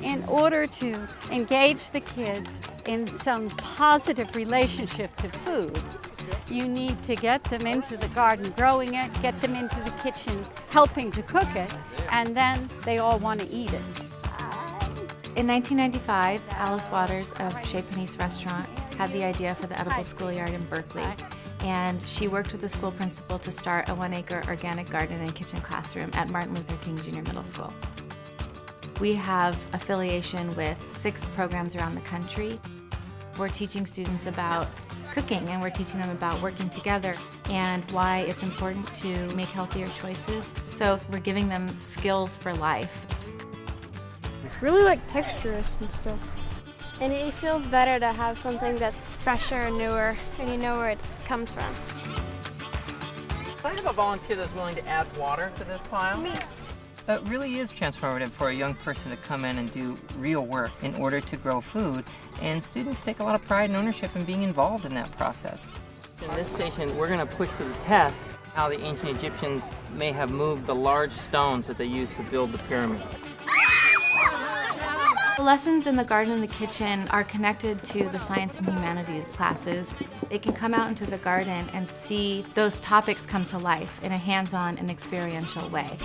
In order to engage the kids in some positive relationship to food, you need to get them into the garden growing it, get them into the kitchen helping to cook it, and then they all want to eat it. In 1995, Alice Waters of Chez Panisse Restaurant had the idea for the Edible Schoolyard in Berkeley, and she worked with the school principal to start a 1-acre organic garden and kitchen classroom at Martin Luther King Jr. Middle School. We have affiliation with 6 programs around the country. We're teaching students about cooking, and we're teaching them about working together and why it's important to make healthier choices. So we're giving them skills for life. It's really like texturous and stuff. And it feels better to have something that's fresher and newer, and you know where it comes from. I have a volunteer that's willing to add water to this pile. Me. It really is transformative for a young person to come in and do real work in order to grow food, and students take a lot of pride and ownership in being involved in that process. In this station, we're going to put to the test how the ancient Egyptians may have moved the large stones that they used to build the pyramids. The lessons in the garden and the kitchen are connected to the science and humanities classes. They can come out into the garden and see those topics come to life in a hands-on and experiential way.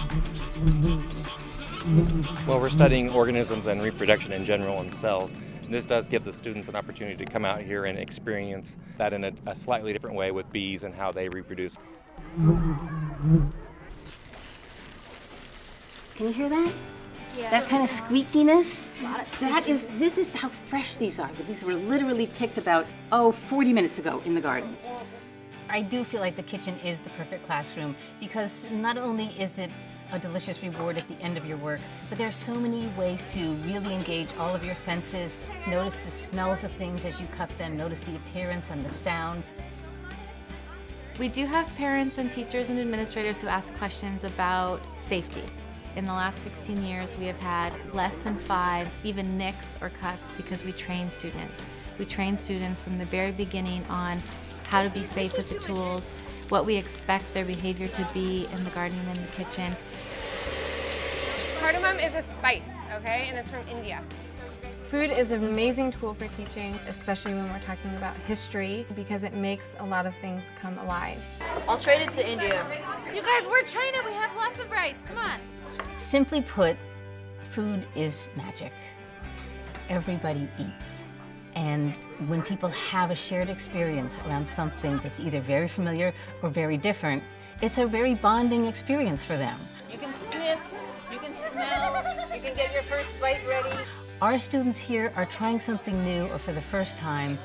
Well, we're studying organisms and reproduction in general and cells. And this does give the students an opportunity to come out here and experience that in a slightly different way with bees and how they reproduce. Can you hear that? Yeah. That kind of squeakiness? This is how fresh these are. These were literally picked about, 40 minutes ago in the garden. I do feel like the kitchen is the perfect classroom because not only is it a delicious reward at the end of your work, but there are so many ways to really engage all of your senses. Notice the smells of things as you cut them, notice the appearance and the sound. We do have parents and teachers and administrators who ask questions about safety. In the last 16 years, we have had less than 5 even nicks or cuts because we train students. We train students from the very beginning on how to be safe with the tools, what we expect their behavior to be in the garden and in the kitchen. Cardamom is a spice, okay, and it's from India. Food is an amazing tool for teaching, especially when we're talking about history, because it makes a lot of things come alive. I'll trade it to India. You guys, we're China. We have lots of rice. Come on. Simply put, food is magic. Everybody eats. And when people have a shared experience around something that's either very familiar or very different, it's a very bonding experience for them. You can sniff, you can smell, you can get your first bite ready. Our students here are trying something new or for the first time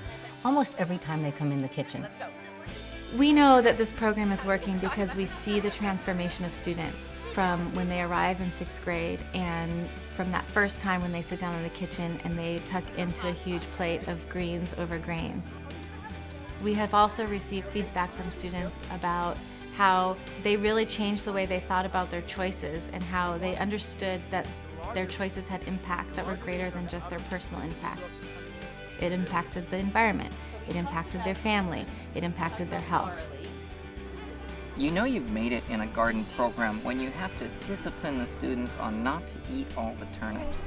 almost every time they come in the kitchen. Let's go. We know that this program is working because we see the transformation of students from when they arrive in 6th grade and from that first time when they sit down in the kitchen and they tuck into a huge plate of greens over grains. We have also received feedback from students about how they really changed the way they thought about their choices and how they understood that their choices had impacts that were greater than just their personal impact. It impacted the environment, it impacted their family, it impacted their health. You know you've made it in a garden program when you have to discipline the students on not to eat all the turnips.